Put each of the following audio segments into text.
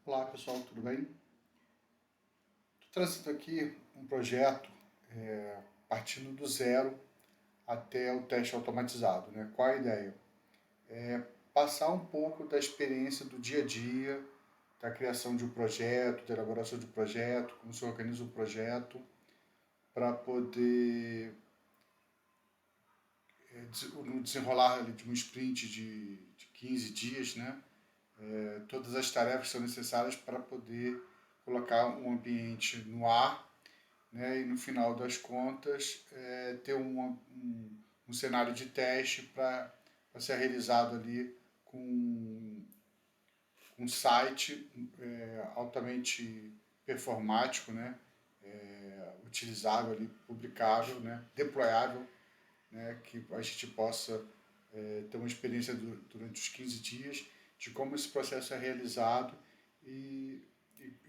Olá pessoal, tudo bem? Estou trazendo aqui um projeto partindo do zero até o teste automatizado. Né? Qual a ideia? Passar um pouco da experiência do dia a dia, da criação de um projeto, da elaboração de um projeto, como se organiza um projeto, para poder, no desenrolar de um sprint de 15 dias, né? Todas as tarefas que são necessárias para poder colocar um ambiente no ar, né, e no final das contas ter um cenário de teste para ser realizado ali com um site altamente performático, né, utilizável ali, publicável, né, deployável, né, que a gente possa ter uma experiência durante os 15 dias de como esse processo é realizado e,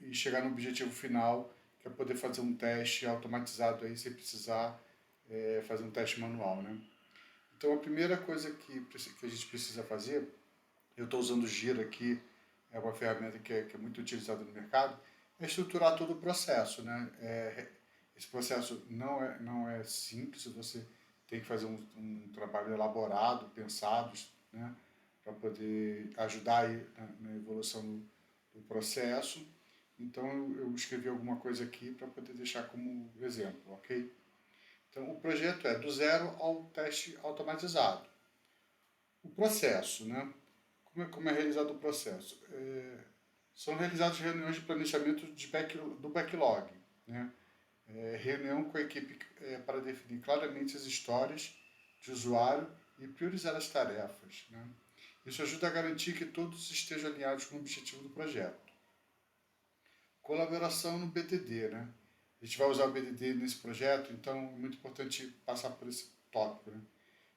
e chegar no objetivo final, que é poder fazer um teste automatizado aí sem precisar fazer um teste manual, né? Então a primeira coisa que a gente precisa fazer, eu estou usando o Gira aqui, é uma ferramenta que é muito utilizada no mercado, é estruturar todo o processo, né? Esse processo não é simples, você tem que fazer um trabalho elaborado, pensado, né? Para poder ajudar aí na evolução do processo. Então eu escrevi alguma coisa aqui para poder deixar como exemplo, ok? Então o projeto é do zero ao teste automatizado. O processo, né? Como é realizado o processo? São realizadas reuniões de planejamento do backlog, né? Reunião com a equipe para definir claramente as histórias de usuário e priorizar as tarefas, né? Isso ajuda a garantir que todos estejam alinhados com o objetivo do projeto. Colaboração no BDD, né? A gente vai usar o BDD nesse projeto, então é muito importante passar por esse tópico, né?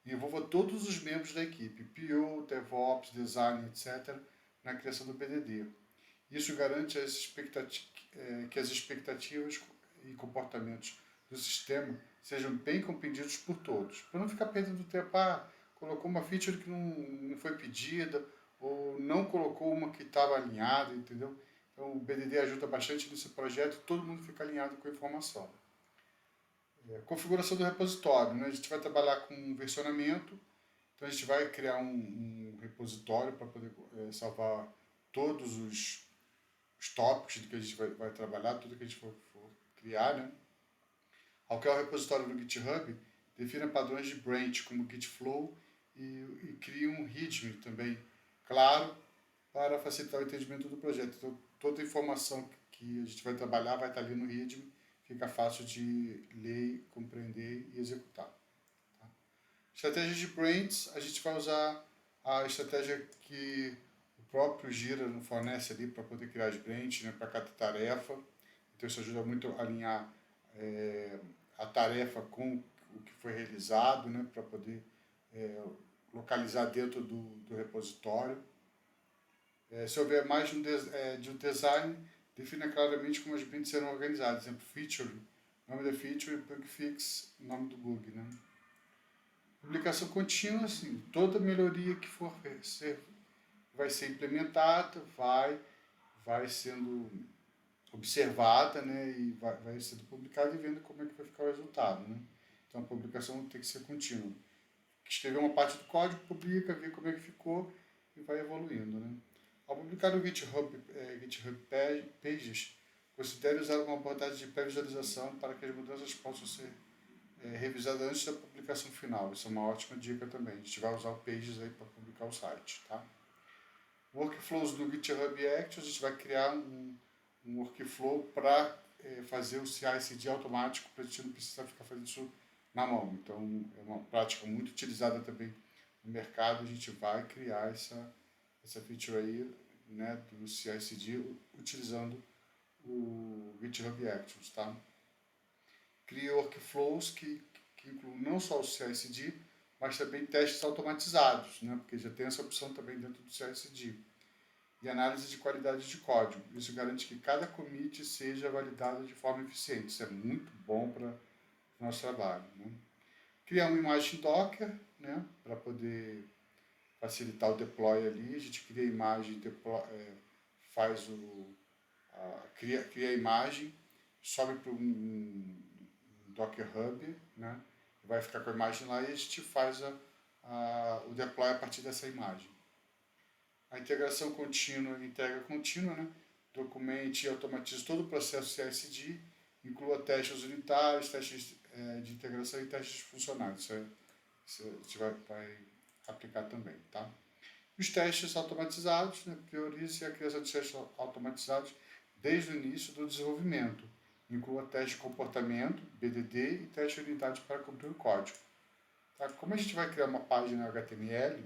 Envolva todos os membros da equipe, PO, DevOps, Design, etc., na criação do BDD. Isso garante que as expectativas e comportamentos do sistema sejam bem compreendidos por todos, para não ficar perdendo tempo, colocou uma feature que não foi pedida, ou não colocou uma que estava alinhada, entendeu? Então o BDD ajuda bastante nesse projeto e todo mundo fica alinhado com a informação. Configuração do repositório, né? A gente vai trabalhar com versionamento, então a gente vai criar um repositório para poder salvar todos os tópicos que a gente vai trabalhar, tudo que a gente for criar, né? Ao criar o repositório no GitHub, defina padrões de branch como Gitflow e cria um README também, claro, para facilitar o entendimento do projeto. Então, toda a informação que a gente vai trabalhar vai estar ali no README, fica fácil de ler, compreender e executar. Tá? Estratégia de branches, a gente vai usar a estratégia que o próprio Gira fornece ali para poder criar as branches, né, para cada tarefa. Então isso ajuda muito a alinhar a tarefa com o que foi realizado, né, para poder localizar dentro do repositório. Se houver mais de um design, defina claramente como as branches serão organizadas. Exemplo, feature, nome da feature, bug fix, nome do bug, né? Publicação contínua, assim, toda melhoria que for vai ser implementada, vai sendo observada, né, e vai sendo publicada e vendo como é que vai ficar o resultado, né? Então a publicação tem que ser contínua. Escrever uma parte do código, publica, vê como é que ficou e vai evoluindo, né? Ao publicar no GitHub Pages, considere usar uma abordagem de pré-visualização para que as mudanças possam ser revisadas antes da publicação final. Isso é uma ótima dica também. A gente vai usar o Pages aí para publicar o site, tá? Workflows do GitHub Actions, a gente vai criar um workflow para fazer o CI/CD automático, para a gente não precisar ficar fazendo isso na mão. Então, é uma prática muito utilizada também no mercado. A gente vai criar essa feature aí, né, do CI/CD utilizando o GitHub Actions, tá? Cria workflows que incluem não só o CI/CD, mas também testes automatizados, né, porque já tem essa opção também dentro do CI/CD. E análise de qualidade de código. Isso garante que cada commit seja validado de forma eficiente. Isso é muito bom para o nosso trabalho, né? Criar uma imagem Docker, né, para poder facilitar o deploy ali. A gente cria a imagem, faz cria a imagem, sobe para um Docker Hub, né? Vai ficar com a imagem lá e a gente faz o deploy a partir dessa imagem. A integração contínua, entrega contínua, né? Documente e automatiza todo o processo CI/CD, inclua testes unitários, testes de integração e testes funcionais. Isso a gente vai aplicar também, tá? Os testes automatizados, né? Priorize a criação de testes automatizados desde o início do desenvolvimento. Inclua teste de comportamento, BDD, e teste de unidade para cumprir o código. Tá? Como a gente vai criar uma página HTML,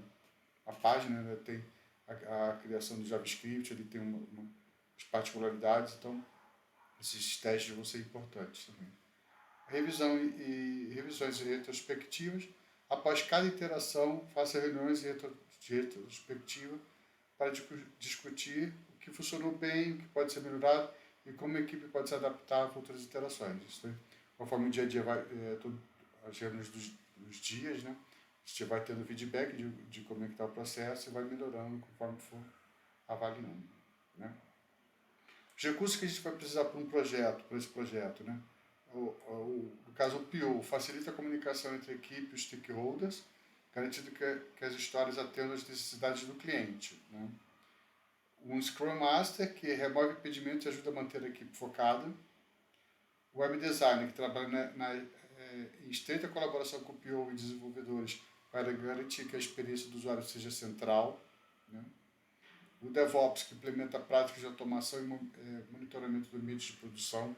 a página, né, tem a criação do JavaScript, ele tem as particularidades, então esses testes vão ser importantes também. Revisões retrospectivas. Após cada interação, faça reuniões de retrospectiva para discutir o que funcionou bem, o que pode ser melhorado e como a equipe pode se adaptar a futuras interações. Isso, conforme o dia a dia vai, as reuniões dos dias, né? A gente vai tendo feedback de como é que está o processo e vai melhorando conforme for avaliando, né? Os recursos que a gente vai precisar para esse projeto, né? No caso, o PO facilita a comunicação entre a equipe e os stakeholders, garantindo que as histórias atendam às necessidades do cliente, né? Um Scrum Master, que remove impedimentos e ajuda a manter a equipe focada. O Web Designer, que trabalha em estreita colaboração com o PO e desenvolvedores para garantir que a experiência do usuário seja central, né? O DevOps, que implementa práticas de automação e monitoramento do ambiente de produção.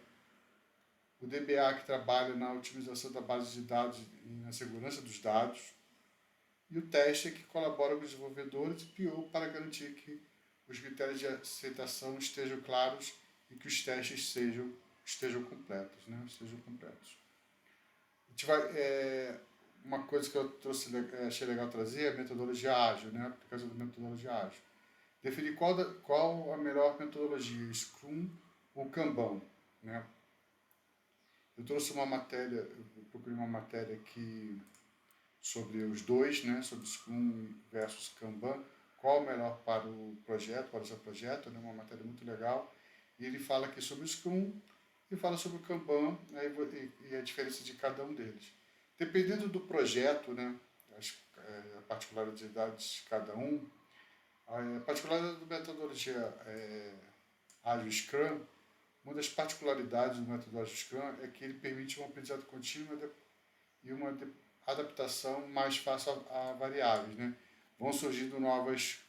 O DBA, que trabalha na otimização da base de dados e na segurança dos dados. E o Tester, que colabora com os desenvolvedores e PO para garantir que os critérios de aceitação estejam claros e que os testes estejam completos, né? A gente vai, uma coisa que eu achei legal trazer é a metodologia ágil, né? A aplicação da metodologia ágil. Definir qual a melhor metodologia, Scrum ou Kanban, né? Eu trouxe uma matéria, eu procurei uma matéria aqui sobre os dois, né? Sobre Scrum versus Kanban, qual o melhor para o seu projeto, né? Uma matéria muito legal. E ele fala aqui sobre o Scrum e fala sobre o Kanban, né? E a diferença de cada um deles. Dependendo do projeto, né? As particularidades de cada um, a particularidade da metodologia ágil Scrum, uma das particularidades do método ágil Scrum é que ele permite um aprendizado contínuo e uma adaptação mais fácil a variáveis, né? Vão surgindo novas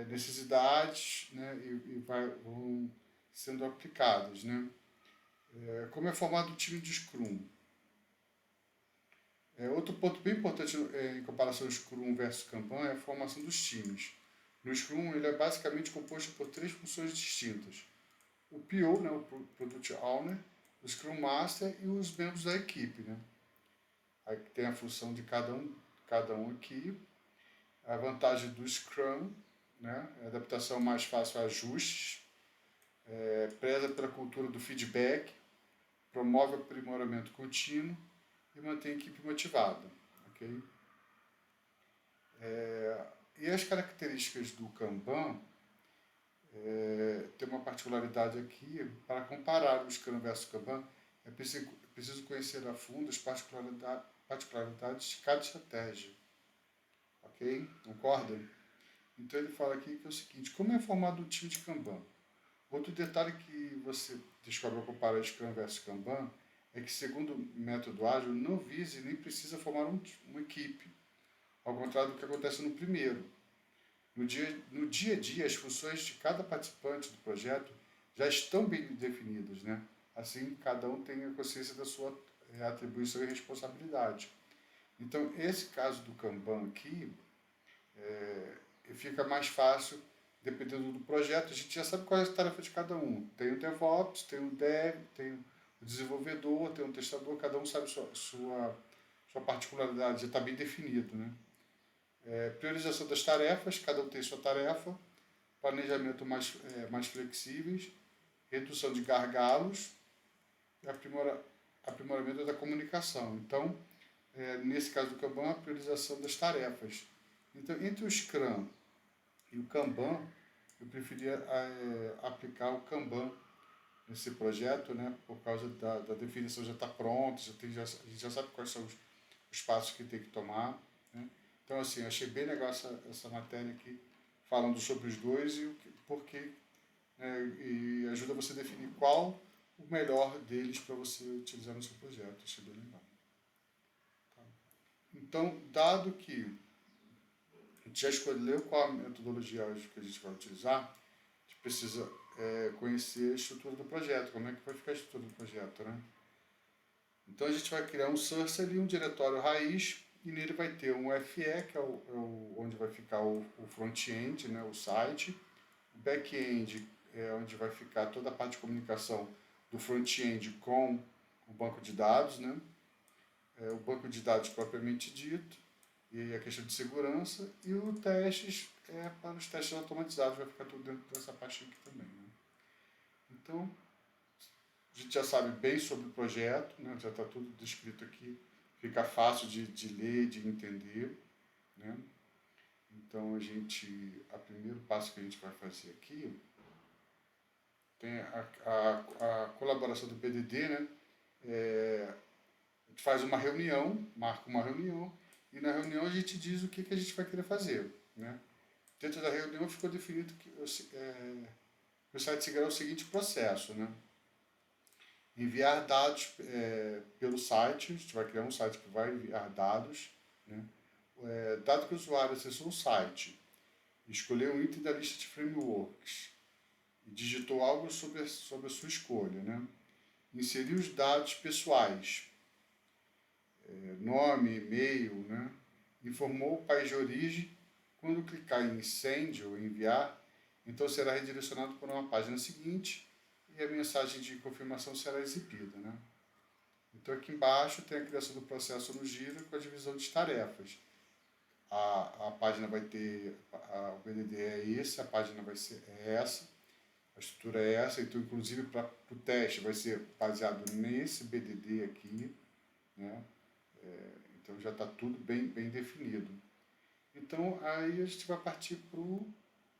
necessidades, né? E vão sendo aplicadas, né? Como é formado o time de Scrum? Outro ponto bem importante em comparação ao Scrum versus Kanban é a formação dos times. No Scrum, ele é basicamente composto por 3 funções distintas. O PO, né, o Product Owner, o Scrum Master e os membros da equipe, né? Aí tem a função de cada um aqui. A vantagem do Scrum, né, é a adaptação mais fácil a ajustes, preza pela cultura do feedback, promove o aprimoramento contínuo e mantém a equipe motivada. Okay? E as características do Kanban, tem uma particularidade aqui, para comparar o Scrum versus Kanban, é preciso conhecer a fundo as particularidades de cada estratégia. Ok? Concordam? Então ele fala aqui que é o seguinte, como é formado um time de Kanban? Outro detalhe que você descobre ao comparar Scrum versus Kanban é que, segundo o método ágil, não visa e nem precisa formar uma equipe, ao contrário do que acontece no primeiro. No dia a dia, as funções de cada participante do projeto já estão bem definidas, né? Assim, cada um tem a consciência da sua atribuição e responsabilidade. Então, esse caso do Kanban aqui, fica mais fácil, dependendo do projeto, a gente já sabe qual é a tarefa de cada um. Tem o DevOps, tem o Dev, tem o desenvolvedor, tem o testador, cada um sabe sua particularidade, já está bem definido, né? Priorização das tarefas, cada um tem sua tarefa, planejamento mais flexíveis, redução de gargalos e aprimoramento da comunicação. Então, nesse caso do Kanban, a priorização das tarefas. Então, entre o Scrum e o Kanban, eu preferia aplicar o Kanban nesse projeto, né, por causa da definição já está pronta, a gente já sabe quais são os passos que tem que tomar. Né? Então, assim, achei bem legal essa matéria aqui, falando sobre os dois e por que, né, e ajuda você a definir qual o melhor deles para você utilizar no seu projeto. Achei bem legal. Tá? Então, dado que a gente já escolheu qual a metodologia que a gente vai utilizar, a gente precisa conhecer a estrutura do projeto, como é que vai ficar a estrutura do projeto, né? Então a gente vai criar um source ali, um diretório raiz, e nele vai ter um FE, que é onde vai ficar o front-end, né, o site, o back-end é onde vai ficar toda a parte de comunicação do front-end com o banco de dados, né, o banco de dados propriamente dito, e a questão de segurança, e o testes, para os testes automatizados, vai ficar tudo dentro dessa parte aqui também. Né? Então, a gente já sabe bem sobre o projeto, né? Já está tudo descrito aqui, fica fácil de ler, de entender. Né? Então, o primeiro passo que a gente vai fazer aqui tem a colaboração do PDD, né? A gente faz uma reunião, marca uma reunião, e na reunião a gente diz o que a gente vai querer fazer. Né? Dentro da reunião ficou definido que o site seguirá o seguinte processo, né? Enviar dados pelo site, a gente vai criar um site que vai enviar dados, né? Dado que o usuário acessou o site, escolheu um item da lista de frameworks e digitou algo sobre a sua escolha, né? Inseriu os dados pessoais, nome, e-mail, né? Informou o país de origem. Quando clicar em Send ou Enviar, então será redirecionado para uma página seguinte e a mensagem de confirmação será exibida. Né? Então aqui embaixo tem a criação do processo no Gira com a divisão de tarefas. A página vai ter, o BDD é esse, a página vai ser essa, a estrutura é essa, então inclusive para o teste vai ser baseado nesse BDD aqui, né? Então já está tudo bem definido. Então aí a gente vai partir para o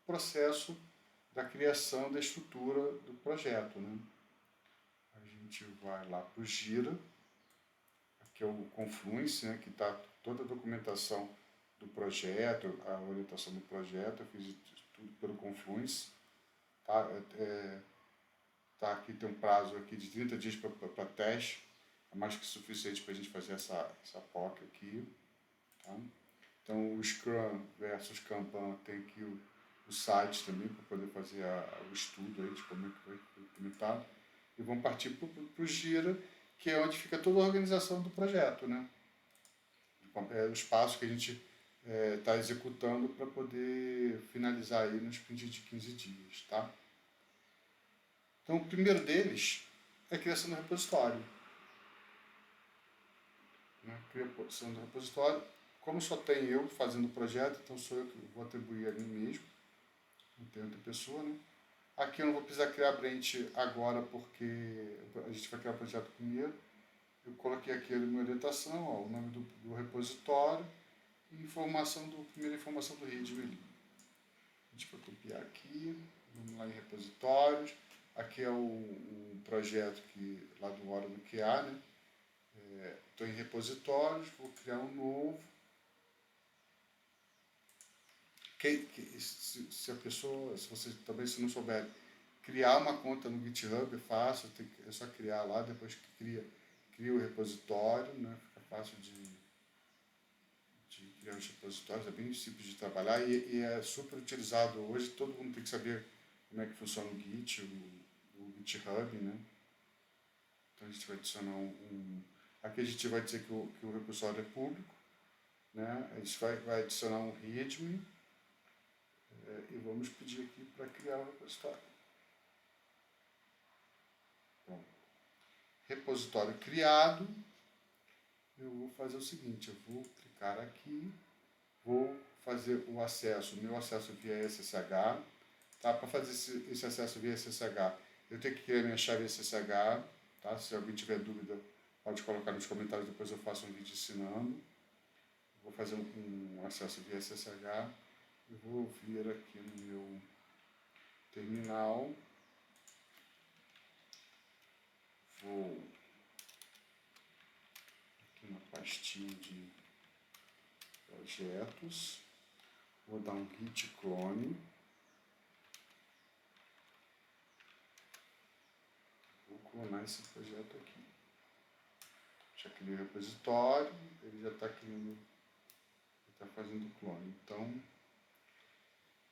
processo da criação da estrutura do projeto. Né? A gente vai lá para o Gira, que é o Confluence, né, que está toda a documentação do projeto, a orientação do projeto, eu fiz tudo pelo Confluence. Tá? Aqui tem um prazo aqui de 30 dias para teste, é mais que suficiente para a gente fazer essa POC aqui. Tá? Então o Scrum versus Kanban tem aqui o site também para poder fazer o estudo aí de como é que foi implementado. E vamos partir para o Gira, que é onde fica toda a organização do projeto, né? Os passos que a gente está executando para poder finalizar aí nos sprint de 15 dias, tá? Então, o primeiro deles é a criação do repositório. Né? Criação do repositório. Como só tem eu fazendo o projeto, então sou eu que vou atribuir a mim mesmo, não tem outra pessoa, né? Aqui eu não vou precisar criar branch agora porque a gente vai criar o projeto primeiro. Eu coloquei aqui a minha orientação, ó, o nome do repositório e primeira informação do readme ali. A gente vai copiar aqui, vamos lá em repositórios. Aqui é um projeto lá do Hora do QA, né? Estou em repositórios, vou criar um novo. Se você também se não souber criar uma conta no GitHub é fácil, é só criar lá, depois que cria o repositório, né? Fica fácil de criar os repositórios, é bem simples de trabalhar e é super utilizado hoje, todo mundo tem que saber como é que funciona o Git, o GitHub, né? Então a gente vai adicionar aqui a gente vai dizer que o repositório é público, né? A gente vai adicionar um readme, e vamos pedir aqui para criar o repositório. Bom, repositório criado, eu vou fazer o seguinte, eu vou clicar aqui, vou fazer o acesso, meu acesso via SSH, tá? Para fazer esse acesso via SSH, eu tenho que criar minha chave SSH, tá? Se alguém tiver dúvida, pode colocar nos comentários, depois eu faço um vídeo ensinando. Vou fazer um acesso via SSH. Eu vou vir aqui no meu terminal, vou aqui na pastinha de projetos, vou dar um git clone, vou clonar esse projeto aqui. Já criei o repositório, ele já está criando, está fazendo o clone. Então,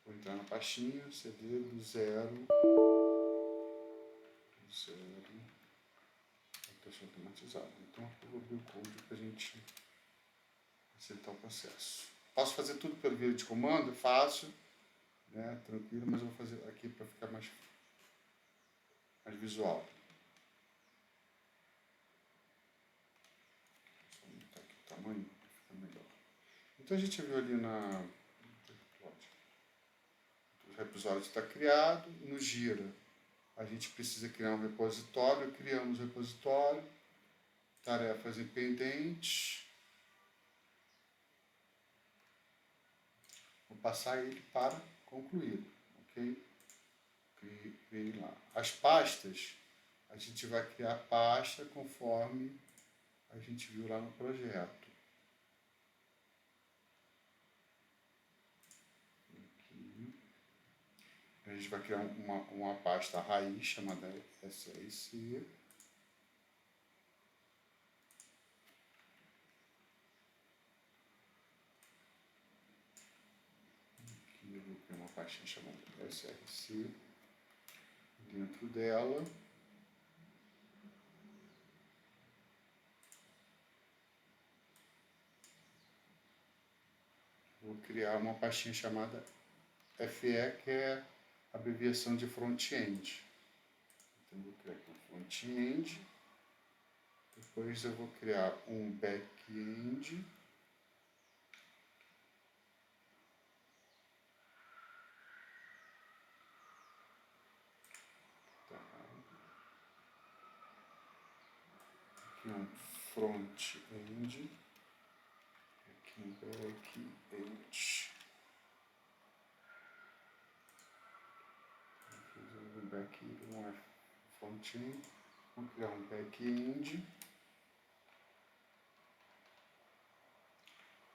vou entrar na pastinha, cd do zero, teste automatizado. Então, eu vou abrir o code para a gente aceitar o processo. Posso fazer tudo pelo via de comando, é fácil, né, tranquilo, mas eu vou fazer aqui para ficar mais visual. Só aumentar aqui o tamanho para ficar melhor. Então a gente viu ali o repositório está criado, no Gira a gente precisa criar um repositório, criamos o repositório, tarefas em pendentes, vou passar ele para concluído, ok? Criei lá. As pastas, a gente vai criar pasta conforme a gente viu lá no projeto. A gente vai criar uma pasta raiz chamada SRC. Aqui eu vou criar uma pastinha chamada SRC. Dentro dela, vou criar uma pastinha chamada FE, que é a abreviação de front-end. Então, eu vou criar aqui um front-end, depois eu vou criar um back-end, aqui um front-end, aqui um back-end. Back não é front-end, vamos criar um back-end.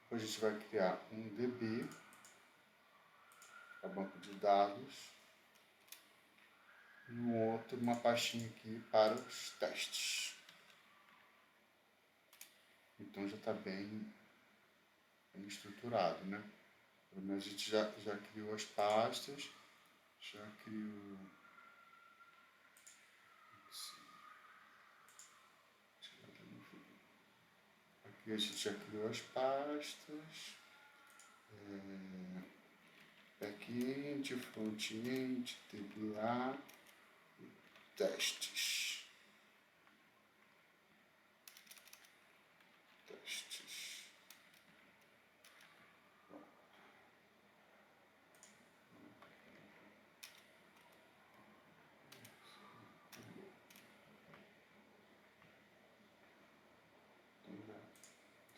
Depois a gente vai criar um DB, para banco de dados, e um outro, uma pastinha aqui para os testes. Então já está bem estruturado, né? Pelo menos a gente já criou as pastas, já criou. Aqui a gente já criou as pastas, back-end, front-end, TBA, testes.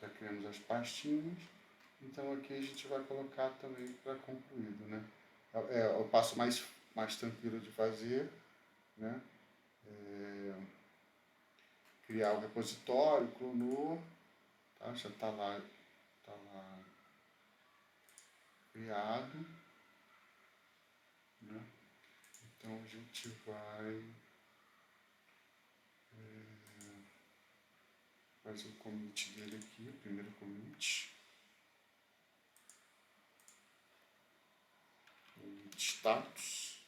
Já criamos as pastinhas, então aqui a gente vai colocar também para concluído, né? É o passo mais tranquilo de fazer, né? Criar o repositório, clonou, tá? Já está lá criado, né? Então a gente vai fazer o commit dele aqui, o primeiro commit. Status.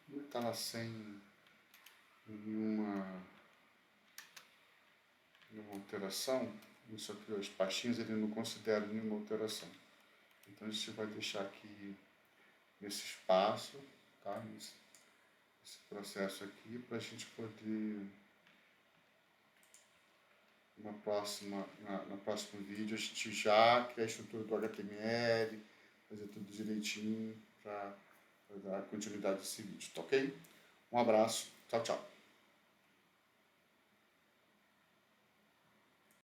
Ele estava sem nenhuma alteração, ele só criou as pastinhas, ele não considera nenhuma alteração. Então a gente vai deixar aqui nesse espaço, tá? Esse processo aqui, para a gente poder no próximo vídeo a gente já criar a estrutura do HTML, fazer tudo direitinho para dar continuidade a esse vídeo, tá ok? Um abraço, tchau, tchau.